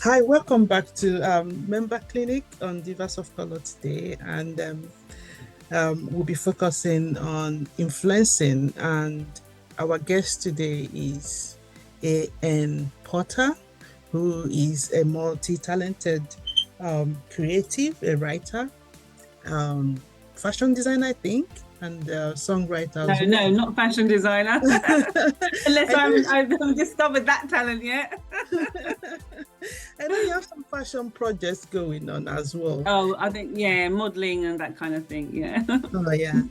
Hi, welcome back to Memberclinic on Divas of Colour today, and we'll be focusing on influencing. And our guest today is A.N. Porter, who is a multi-talented creative, a writer, fashion designer, I think, and songwriter as No, well. not fashion designer. Unless I I've discovered that talent yet. I know you have some fashion projects going on as well. Oh, I think, yeah, modeling and that kind of thing. Yeah. Oh yeah.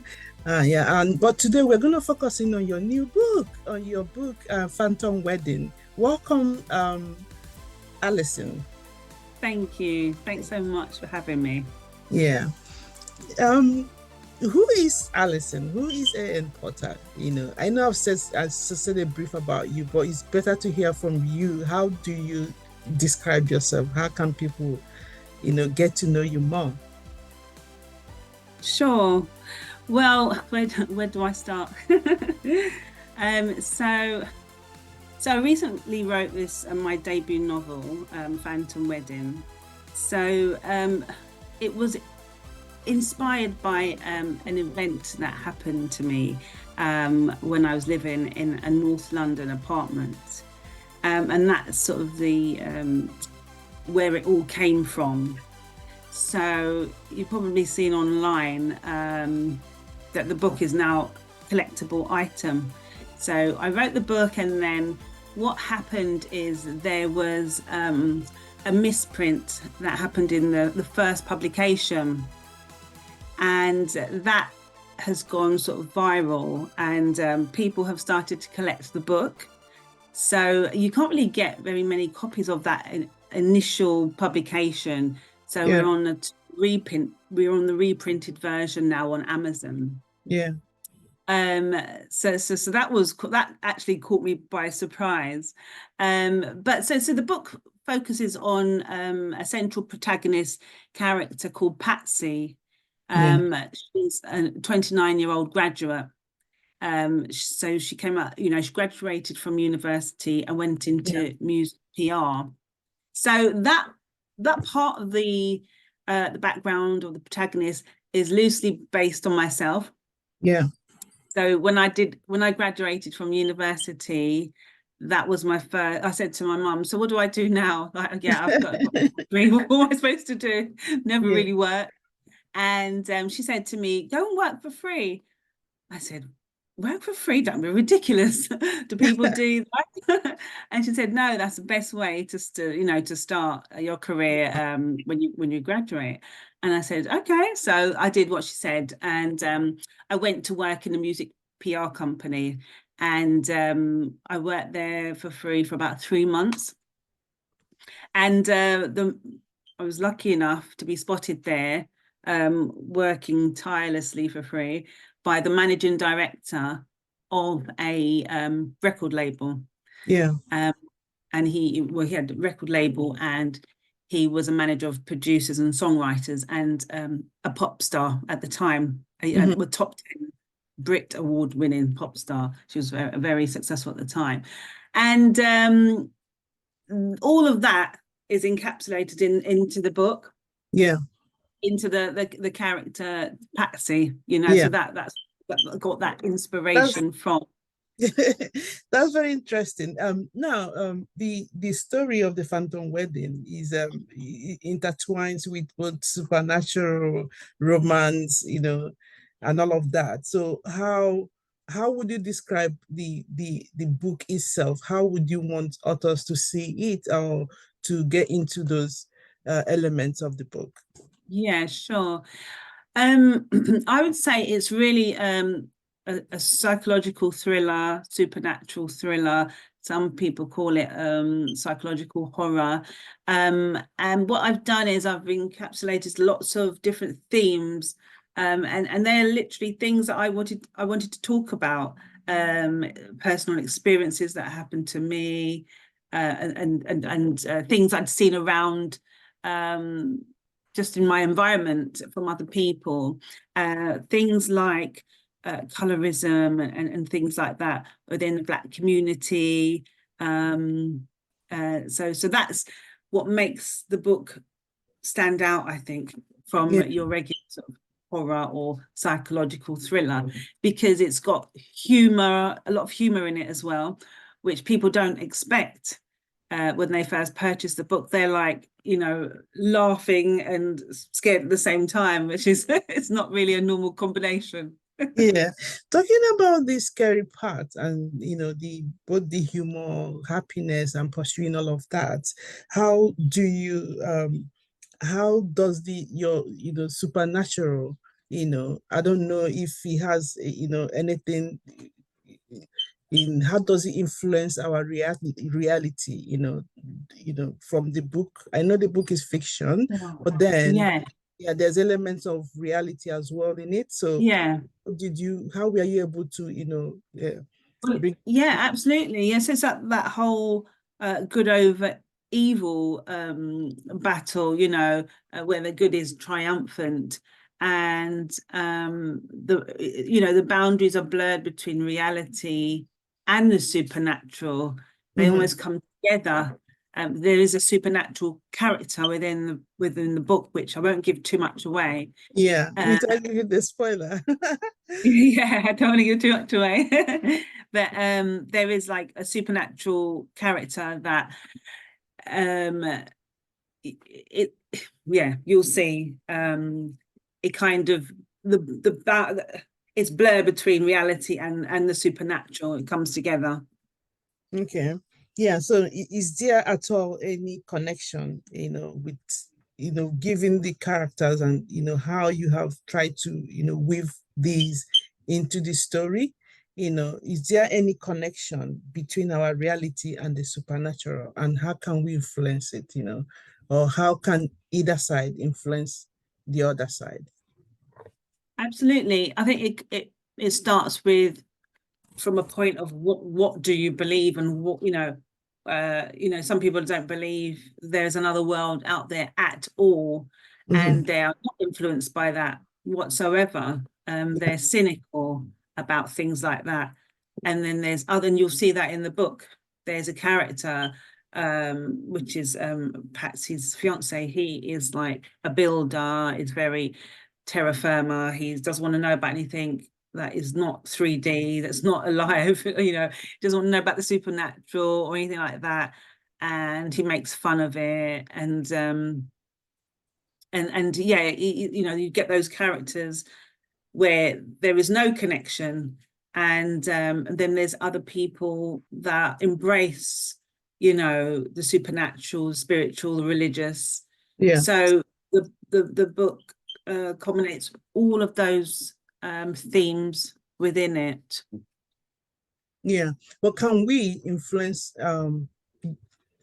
Yeah, and but today we're going to focus in on your new book, on your book, Phantom Wedding. Welcome, Alison. Thank you. Thanks so much for having me. Yeah. Um, who is Alison? Who is A.N. Porter? I know I've said a brief about you, but it's better to hear from you. How do you describe yourself? How can people, get to know you more? Sure. Well, where do I start? Um, so so I recently wrote my debut novel, Phantom Wedding. It was inspired by an event that happened to me when I was living in a North London apartment. And that's sort of the where it all came from. So you've probably seen online that the book is now a collectible item. So I wrote the book, and then what happened is there was a misprint that happened in the first publication, and that has gone sort of viral, and people have started to collect the book. So you can't really get very many copies of that initial publication. So Yeah, we're on the reprinted version now on Amazon. yeah, So that actually caught me by surprise. But the book focuses on a central protagonist character called Patsy. yeah, She's a 29-year-old graduate. So she came out, she graduated from university and went yeah, into music PR. So that part of the background of the protagonist is loosely based on myself. yeah. So when I graduated from university, that was my first. I said to my mum, "So what do I do now?" Like, yeah, I've got a degree. What am I supposed to do? Never Yeah. really worked. And she said to me, "Go and work for free." I said, "Work for free? Don't be ridiculous. Do people do that?" And she said, "No, that's the best way to start your career when you graduate." And I said, "Okay." So I did what she said, and I went to work in a music PR company, and I worked there for free for about 3 months. And I was lucky enough to be spotted there, working tirelessly for free by the managing director of a record label. Yeah. And he had a record label, and he was a manager of producers and songwriters, and a pop star at the time, Mhm. a top 10 Brit award-winning pop star. She was very, very successful at the time. And all of that is encapsulated into the book, Yeah. into the character Patsy, Yeah. so that's got that That's inspiration from. that's very interesting. Now, the story of the Phantom Wedding is intertwines with both supernatural romance, and all of that. So how would you describe the book itself? How would you want authors to see it or to get into those elements of the book? Yeah, sure. I would say it's really a psychological thriller, supernatural thriller. Some people call it psychological horror. And what I've done is I've encapsulated lots of different themes, and they're literally things that I wanted to talk about, personal experiences that happened to me, and things I'd seen around. Just in my environment from other people, things like colorism and things like that within the Black community. So that's what makes the book stand out, I think, from your regular sort of horror or psychological thriller, because it's got humor, a lot of humor in it as well, which people don't expect when they first purchase the book. They're like, you know, laughing and scared at the same time, which is it's not really a normal combination. Yeah, talking about the scary part and both the humor, happiness, and pursuing all of that, how do you how does your supernatural, I don't know if he has anything in how does it influence our reality, from the book. I know the book is fiction, but then yeah, there's elements of reality as well in it. So how were you able to bring? Yeah, absolutely. Yes, it's that whole good over evil battle, where the good is triumphant, and the boundaries are blurred between reality and the supernatural. They almost come together. There is a supernatural character within the book, which I won't give too much away. Yeah, without giving the spoiler. Yeah, I don't want to give too much away. But there is like a supernatural character that you'll see. It kind of it's blurred between reality and the supernatural. It comes together. Okay. Yeah, so is there at all any connection, with given the characters and how you have tried to weave these into the story? Is there any connection between our reality and the supernatural, and how can we influence it, or how can either side influence the other side? Absolutely. I think it starts with from a point of what do you believe, and what some people don't believe there's another world out there at all, and they are not influenced by that whatsoever. They're cynical about things like that. And then and you'll see that in the book. There's a character which is Patsy's fiance. He is like a builder, is very terra firma. He doesn't want to know about anything that is not 3D, that's not alive, doesn't want to know about the supernatural or anything like that. And he makes fun of it. And yeah, you get those characters where there is no connection. And then there's other people that embrace, the supernatural, spiritual, religious. Yeah. So the book culminates all of those themes within it. Yeah, but can we influence?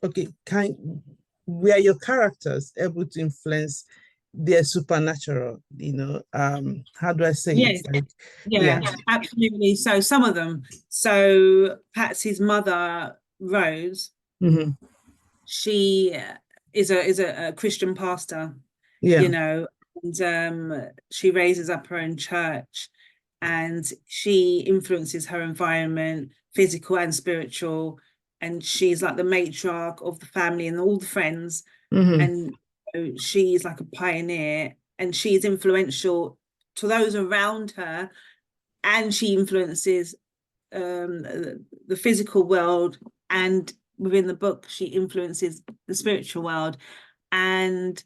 Okay, were your characters able to influence their supernatural? How do I say it? Like, yeah, absolutely. So some of them. So Patsy's mother, Rose, she is a Christian pastor. Yeah. And she raises up her own church, and she influences her environment, physical and spiritual, and she's like the matriarch of the family and all the friends. And she's like a pioneer, and she's influential to those around her, and she influences the physical world, and within the book she influences the spiritual world. And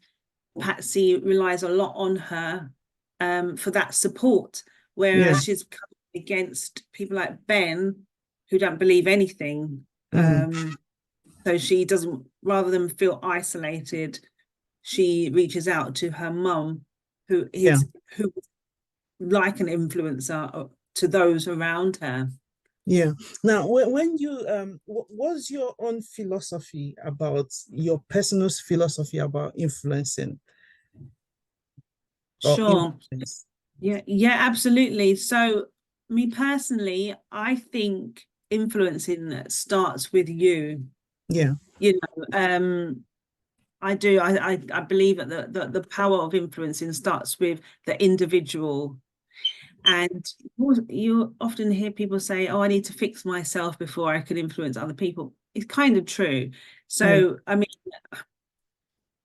Patsy relies a lot on her for that support, whereas she's come against people like Ben, who don't believe anything. So she doesn't, rather than feel isolated, she reaches out to her mum, who like an influencer to those around her. Yeah. Now, when you what's your own philosophy about your personal philosophy about influencing? Sure. Yeah, absolutely. So me personally, I think influencing starts with you. Yeah. I do. I believe that the power of influencing starts with the individual. And you often hear people say, oh, I need to fix myself before I can influence other people. It's kind of true. So, I mean,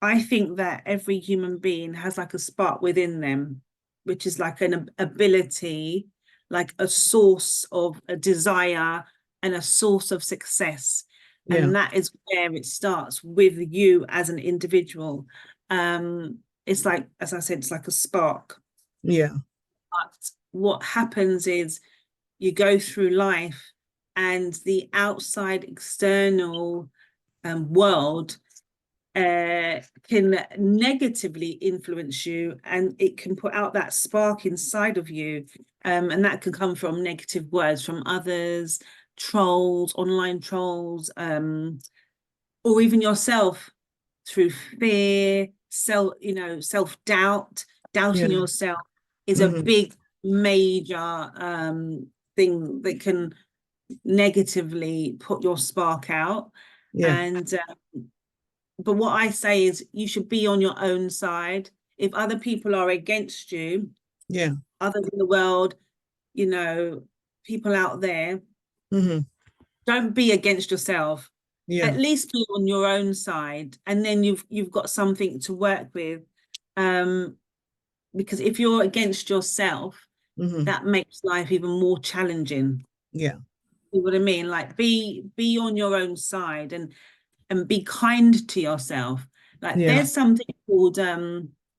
I think that every human being has like a spark within them, which is like an ability, like a source of a desire and a source of success. Yeah. And that is where it starts with you as an individual. It's like, as I said, it's like a spark. Yeah. But what happens is you go through life and the outside external world can negatively influence you, and it can put out that spark inside of you, and that can come from negative words from others, trolls, online trolls, or even yourself through fear, self-doubt. Doubting Yeah. yourself is a Mm-hmm. big major thing that can negatively put your spark out. Yeah. And but what I say is you should be on your own side. If other people are against you, Yeah. others in the world, people out there, Mm-hmm. don't be against yourself. Yeah. At least be on your own side, and then you've got something to work with. Because if you're against yourself, Mm-hmm. that makes life even more challenging. Yeah. You know what I mean? Like be on your own side and be kind to yourself. Like Yeah. there's something called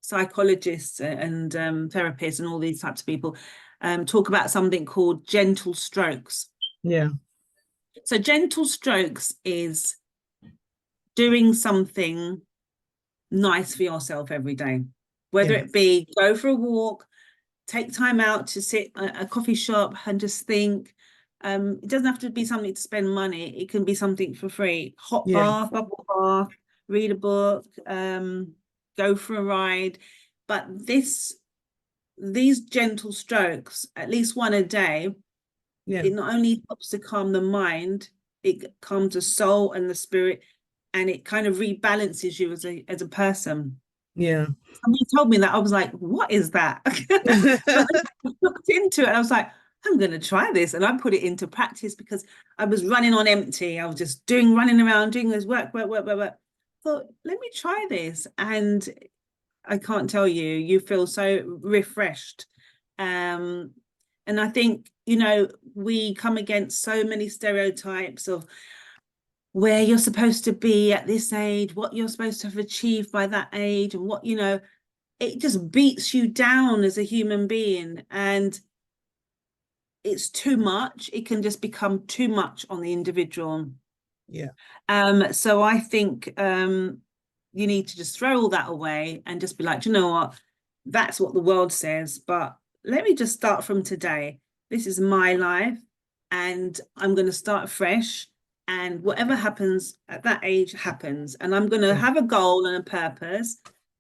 psychologists and therapists and all these types of people talk about something called gentle strokes. Yeah. So gentle strokes is doing something nice for yourself every day, whether Yeah. it be go for a walk, take time out to sit at a coffee shop and just think. It doesn't have to be something to spend money. It can be something for free. Hot Yeah. bath, bubble bath, read a book, go for a ride. But these gentle strokes, at least one a day, Yeah. it not only helps to calm the mind, it calms the soul and the spirit, and it kind of rebalances you as a person. Yeah. Somebody told me that, I was like, what is that? But then I looked into it and I was like, I'm going to try this. And I put it into practice because I was running on empty. I was just running around, doing this work. Thought, let me try this. And I can't tell you, you feel so refreshed. And I think, we come against so many stereotypes of where you're supposed to be at this age, what you're supposed to have achieved by that age, and what, it just beats you down as a human being, and it's too much. It can just become too much on the individual. Yeah. So I think you need to just throw all that away and just be like, do you know what? That's what the world says, but let me just start from today. This is my life, and I'm going to start fresh. And whatever happens at that age happens. And I'm going to Yeah. have a goal and a purpose,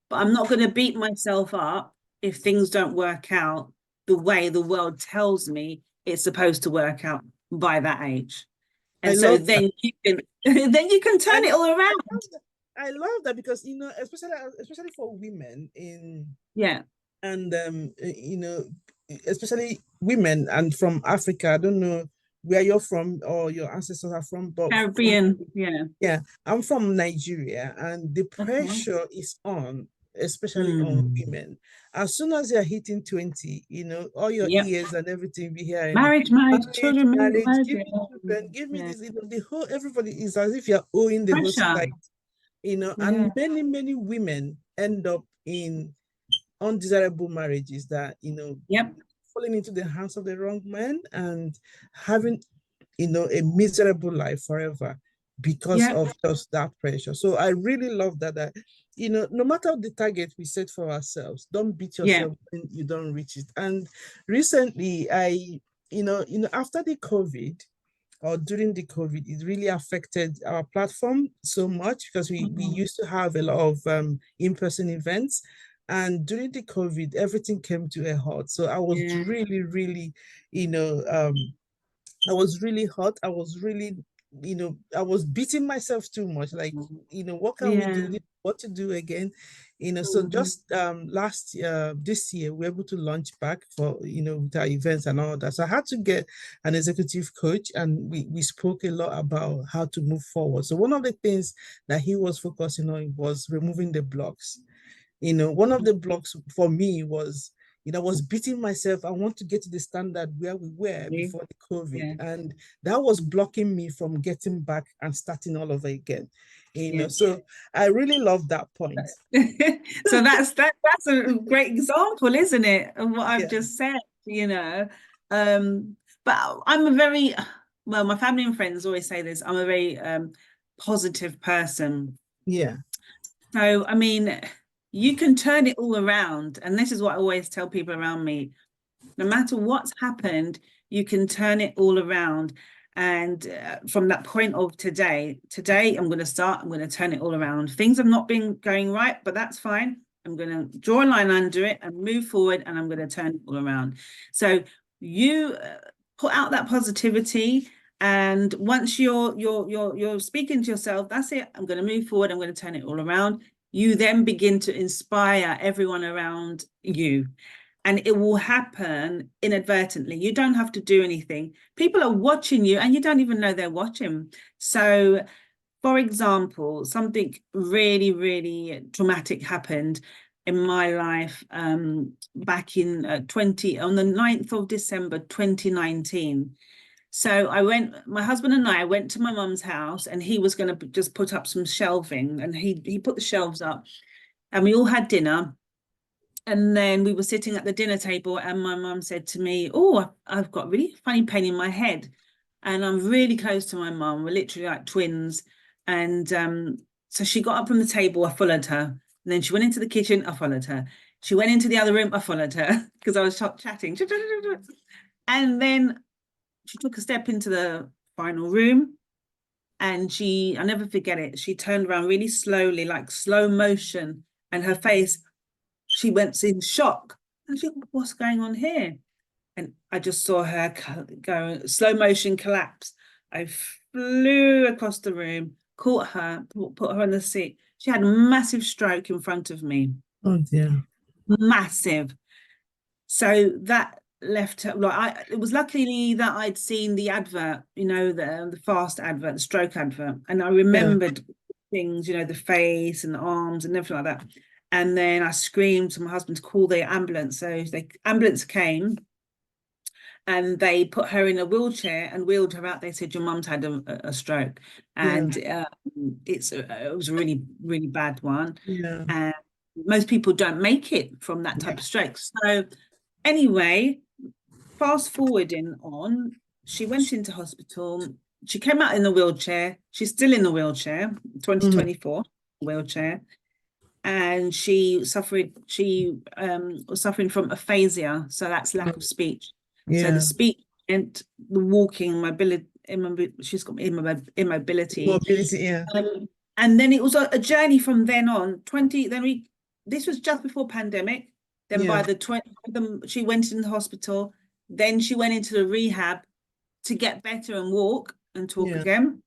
but I'm not going to beat myself up if things don't work out the way the world tells me it's supposed to work out by that age. I And so love that. then you can turn it all around. I love that because especially for women Yeah. and especially women and from Africa. I don't know where you're from or your ancestors are from, but Caribbean. Yeah. yeah, I'm from Nigeria, and the Okay. pressure is on, especially on women. As soon as you're hitting 20, all your Yep. ears and everything be hearing Marriage, marriage, children, marriage, marriage. give me children, give me this, the whole everybody is as if you're owing the whole Pressure. site, Yeah. and many, many women end up in undesirable marriages that, Yep. falling into the hands of the wrong man and having, a miserable life forever because Yep. of just that pressure. So I really love that, no matter the target we set for ourselves, don't beat Yeah. yourself when you don't reach it. And recently after the COVID, or during the COVID, it really affected our platform so much because we used to have a lot of in-person events. And during the COVID, everything came to a halt. So I was Yeah. really, really, I was really hot. I was really I was beating myself too much. Like, what can we do? Yeah. What to do again? So Mhm. just this year, we're able to launch back for, with our events and all that. So I had to get an executive coach, and we spoke a lot about how to move forward. So one of the things that he was focusing on was removing the blocks. One of the blocks for me was, I was beating myself. I want to get to the standard where we were before the COVID. Yeah. And that was blocking me from getting back and starting all over again. Yeah. So I really love that point. So that's a great example, isn't it, of what I've Yeah. just said, you know. But I'm a very, well, my family and friends always say this, I'm a very positive person. Yeah. So, I mean, you can turn it all around. And this is what I always tell people around me. No matter what's happened, you can turn it all around. And from that point of today, I'm going to turn it all around. Things have not been going right, but that's fine. I'm going to draw a line under it and move forward, and I'm going to turn it all around. So you put out that positivity. And once you're speaking to yourself, that's it. I'm going to move forward. I'm going to turn it all around. You then begin to inspire everyone around you, and it will happen inadvertently. You don't have to do anything. People are watching you and you don't even know they're watching. So, for example, something really, really traumatic happened in my life back in on the 9th of December 2019. So my husband and I went to my mum's house, and he was going to just put up some shelving, and he put the shelves up, and we all had dinner. And then we were sitting at the dinner table, and my mum said to me, "Oh, I've got a really funny pain in my head." And I'm really close to my mum. We're literally like twins. And so she got up from the table, I followed her. And then she went into the kitchen, I followed her. She went into the other room, I followed her because I was chatting. And then she took a step into the final room, and I'll never forget it. She turned around really slowly, like slow motion, and her face, she went in shock. And she, what's going on here? And I just saw her go slow motion collapse. I flew across the room, caught her, put her on the seat. She had a massive stroke in front of me. Oh dear. Massive. So that left her, like, it was luckily that I'd seen the advert, the fast advert, the stroke advert, and I remembered things, the face and the arms and everything like that. And then I screamed to my husband to call the ambulance. So the ambulance came, and they put her in a wheelchair and wheeled her out. They said, your mum's had a stroke, and it was a really, really bad one. Yeah. And most people don't make it from that type of stroke. So anyway, fast forwarding on, she went into hospital. She came out in the wheelchair. She's still in the wheelchair, 2024 wheelchair. And she was suffering from aphasia. So that's lack of speech. So the speech and the walking, mobility, she's got immobility. Mobility, yeah. And then it was a journey from then on. This was just before pandemic. Then by the 20, she went in the hospital. Then she went into the rehab to get better and walk and talk again.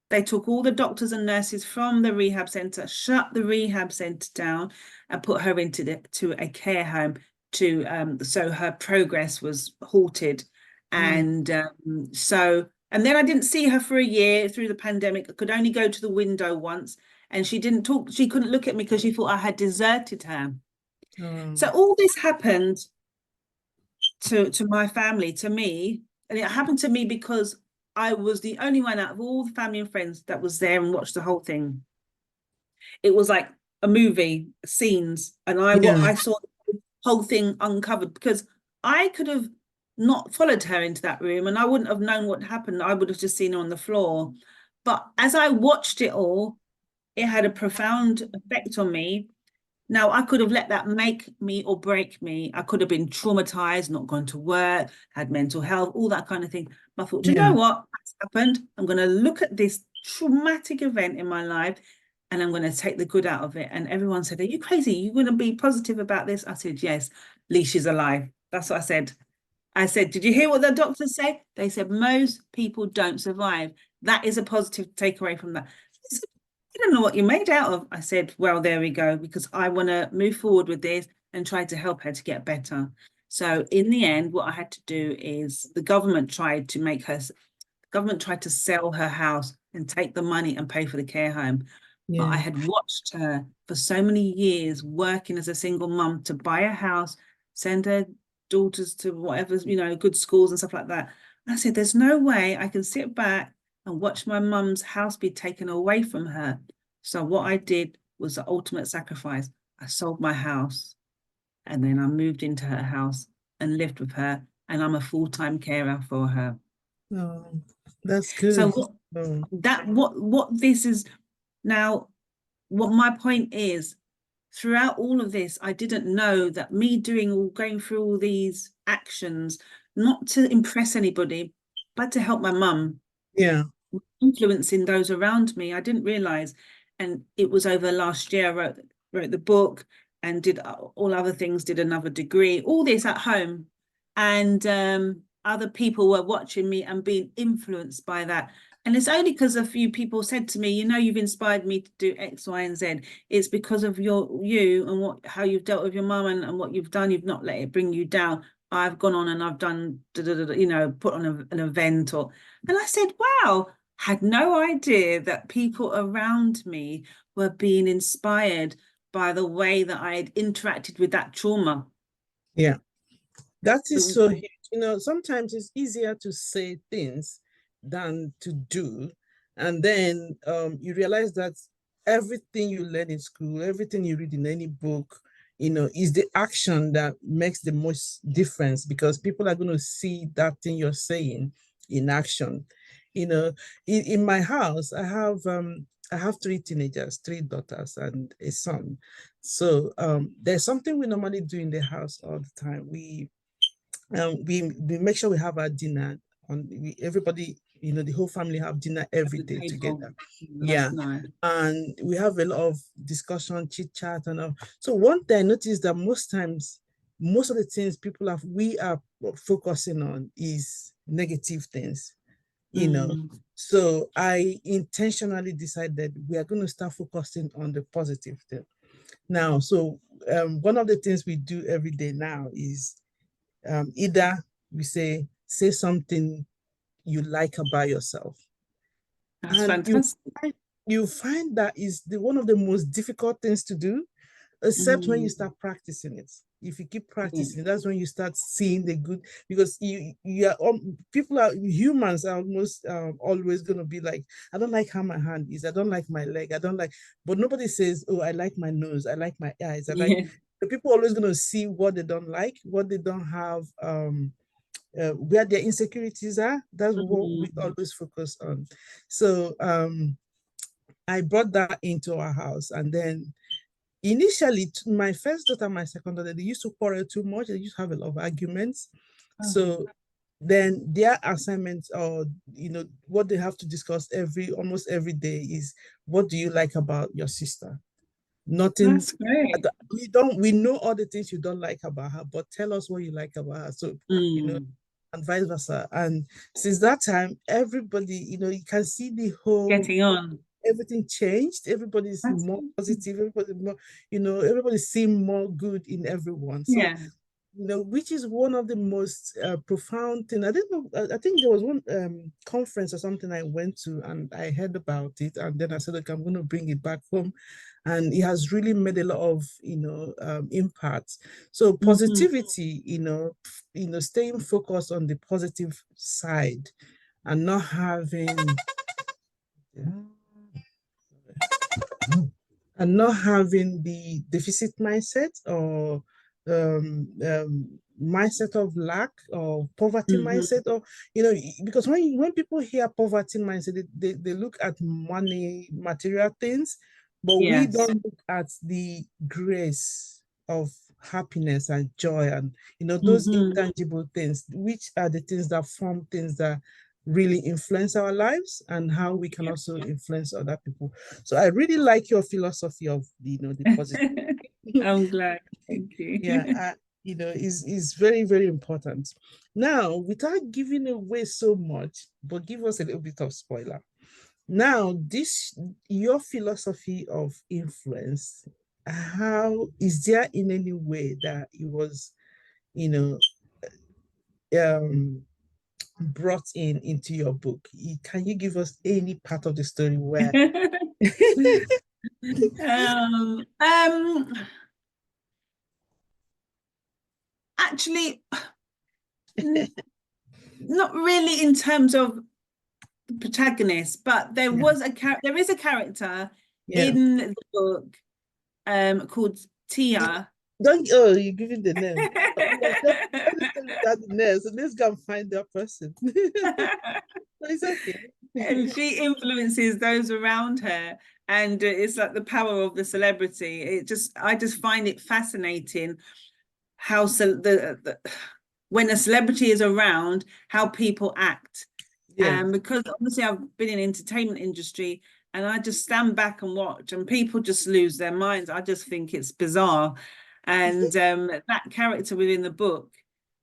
They took all the doctors and nurses from the rehab centre, shut the rehab centre down, and put her to a care home so her progress was halted. And and then I didn't see her for a year through the pandemic. I could only go to the window once, and she didn't talk. She couldn't look at me because she thought I had deserted her. So all this happened to my family, to me, and it happened to me because I was the only one out of all the family and friends that was there and watched the whole thing. It was like a movie, scenes, and I saw the whole thing uncovered, because I could have not followed her into that room and I wouldn't have known what happened. I would have just seen her on the floor. But as I watched it all, it had a profound effect on me. Now, I could have let that make me or break me. I could have been traumatized, not gone to work, had mental health, all that kind of thing. But I thought, you know what? That's happened. I'm going to look at this traumatic event in my life, and I'm going to take the good out of it. And everyone said, are you crazy? You're going to be positive about this? I said, yes, at least she's alive. That's what I said. I said, did you hear what the doctors say? They said, most people don't survive. that is a positive takeaway from that. I said, I don't know what you're made out of. I said, well, there we go, because I want to move forward with this and try to help her to get better. So in the end, what I had to do is the government tried to sell her house and take the money and pay for the care home. But I had watched her for so many years working as a single mum to buy a house, send her daughters to whatever, good schools and stuff like that. And I said, there's no way I can sit back and watch my mum's house be taken away from her. So what I did was the ultimate sacrifice. I sold my house and then I moved into her house and lived with her, and I'm a full-time carer for her. Oh, that's good. So what this is now, what my point is, throughout all of this, I didn't know that me going through all these actions, not to impress anybody, but to help my mum. Yeah. Influencing those around me. I didn't realize. And it was over last year, I wrote the book and did all other things, did another degree, all this at home. And other people were watching me and being influenced by that. And it's only because a few people said to me, you've inspired me to do X, Y, and Z. It's because of you and how you've dealt with your mum and what you've done. You've not let it bring you down. I've gone on and I've done, put on an event and I said, wow, had no idea that people around me were being inspired by the way that I had interacted with that trauma. Yeah, that is so huge. Sometimes it's easier to say things than to do. And then you realize that everything you learn in school, everything you read in any book, is the action that makes the most difference, because people are going to see that thing you're saying in action. In my house, I have three teenagers, three daughters and a son. So there's something we normally do in the house all the time. We make sure we have our dinner everybody, the whole family have dinner every day together. Yeah. Nice. And we have a lot of discussion, chit chat and all. So one thing I noticed that most of the things we are focusing on is negative things. So I intentionally decided we are going to start focusing on the positive thing now. So one of the things we do every day now is either we say something you like about yourself. That's fantastic. You find that is one of the most difficult things to do, except when you start practicing it. If you keep practicing, that's when you start seeing the good, because humans are almost always going to be like, I don't like how my hand is, I don't like my leg, but nobody says, oh, I like my nose, I like my eyes, the people are always going to see what they don't like, what they don't have, where their insecurities are. That's what we always focus on. So I brought that into our house, and then initially, my first daughter, my second daughter, they used to quarrel too much. They used to have a lot of arguments. So then their assignments, or what they have to discuss almost every day is, what do you like about your sister? Nothing. That's great. We know all the things you don't like about her, but tell us what you like about her. So and vice versa. And since that time, everybody, you can see the whole getting on. Everything changed. Everybody's more positive. Everybody more, everybody seeing more good in everyone. So, which is one of the most profound thing. I didn't know. I think there was one conference or something I went to, and I heard about it, and then I said, "Okay, I'm going to bring it back home," and it has really made a lot of impact. So positivity, staying focused on the positive side, and not having. And not having the deficit mindset, or mindset of lack, or poverty mindset, or because when people hear poverty mindset, they look at money, material things, but we don't look at the grace of happiness and joy, and those intangible things, which are the things that form things that really influence our lives, and how we can also influence other people. So I really like your philosophy of the positive. I'm glad. Thank you. Yeah, is very, very important. Now, without giving away so much, but give us a little bit of spoiler. Now, this your philosophy of influence, how is there in any way that it was, you know, um brought into your book? Can you give us any part of the story where um, actually, not really in terms of the protagonist, but there yeah, was there is a character yeah. in the book called Tia. Don't oh you're giving the name. Oh, yeah, let me tell you that the name. So let's go and find that person. So it's okay. And she influences those around her, and it's like the power of the celebrity. I just find it fascinating how when a celebrity is around, how people act. Yeah, Because obviously I've been in entertainment industry, and I just stand back and watch, and people just lose their minds. I just think it's bizarre. And that character within the book,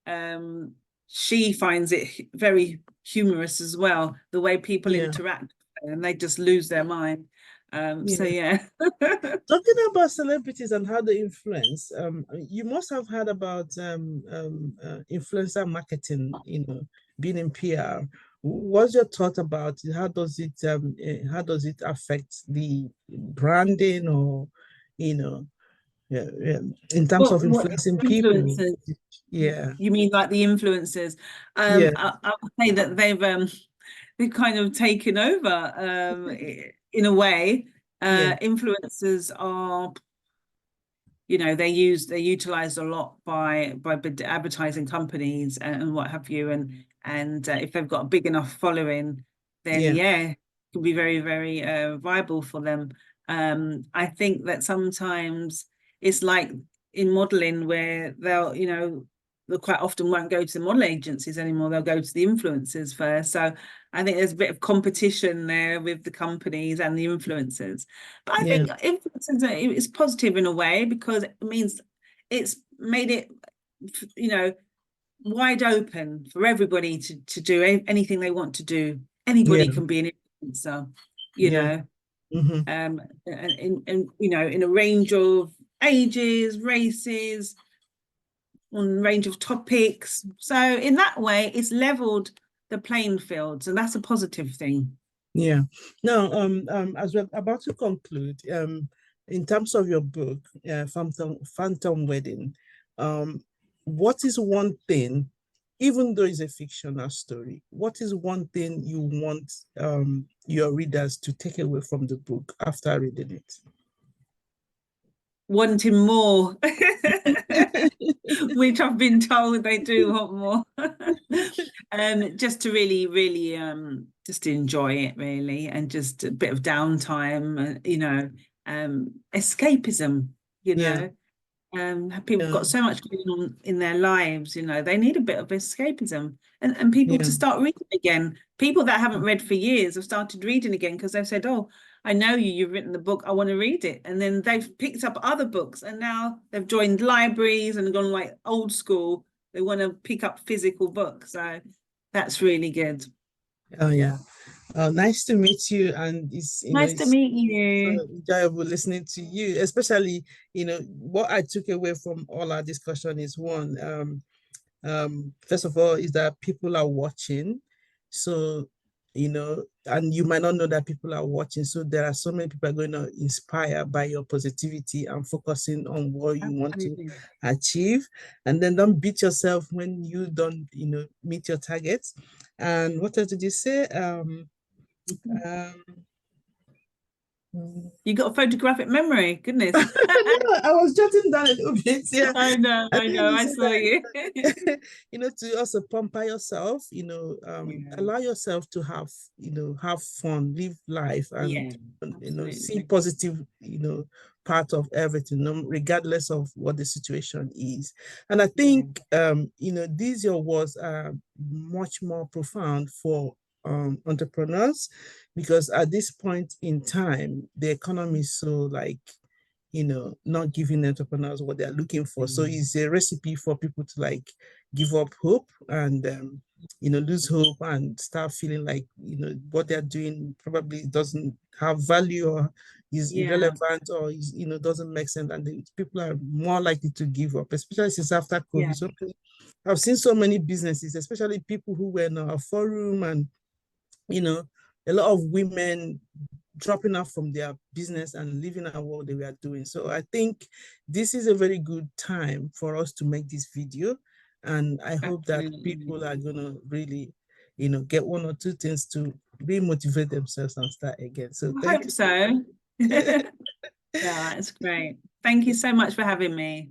um, she finds it very humorous as well, the way people yeah, interact, and they just lose their mind. So yeah. yeah. Talking about celebrities and how they influence, you must have heard about influencer marketing, being in PR. What's your thought about it? How does it affect the branding or, you know, yeah, yeah, in terms of What influencing people? influencers? Yeah, You mean like the influencers? yeah, I would say that they've kind of taken over in a way. yeah, Influencers are, they're utilized a lot by advertising companies and what have you, and if they've got a big enough following, then yeah, yeah, it can be very, very viable for them. I think that sometimes it's like in modeling where they quite often won't go to the model agencies anymore. They'll go to the influencers first. So I think there's a bit of competition there with the companies and the influencers. But I yeah, think influencers is positive in a way, because it means it's made it, you know, wide open for everybody to do anything they want to do. yeah, Anybody can be an influencer, you yeah. know, Mm-hmm. and in a range of ages, races, on a range of topics. So in that way, it's leveled the playing field, so that's a positive thing. Yeah. Now, as we're about to conclude, in terms of your book, Phantom Wedding, um, what is one thing, even though it's a fictional story, what is one thing you want your readers to take away from the book after reading Wanting more, it? which I've been told they do want more. Just to really, really just enjoy it really, and just a bit of downtime, escapism, you Yeah, know. People have yeah, got so much going on in their lives, they need a bit of escapism, and people yeah, to start reading again. People that haven't read for years have started reading again because they've said, "Oh, I know you've written the book, I want to read it." And then they've picked up other books, and now they've joined libraries and gone like old school. They want to pick up physical books. So that's really good. oh yeah. Nice to meet you, and Nice to it's meet you. enjoyable listening to you, especially what I took away from all our discussion is one, first of all, is that people are watching, so and you might not know that people are watching, so there are so many people are going to inspire by your positivity and focusing on what you want to Absolutely. achieve, and then don't beat yourself when you don't meet your targets. And what else did you say? Um, You got a photographic memory, goodness. no, I was jotting down a little bit. Yeah, I I think know, you I said saw you. that, to also pamper yourself, Yeah, allow yourself to have fun, live life, and, yeah, see absolutely. positive, part of everything, regardless of what the situation is. And I Yeah. think, these your words are much more profound for entrepreneurs, because at this point in time, the economy is so like not giving entrepreneurs what they're looking for. So it's a recipe for people to like give up hope and lose hope and start feeling like what they're doing probably doesn't have value or is irrelevant or is doesn't make sense, and people are more likely to give up, especially since after COVID. So I've seen so many businesses, especially people who were in our forum, and a lot of women dropping out from their business and leaving out what they were doing. So I think this is a very good time for us to make this video. And I hope that people are going to really, get one or two things to re-motivate themselves and start again. So I hope so. Yeah, it's great. Thank you so much for having me.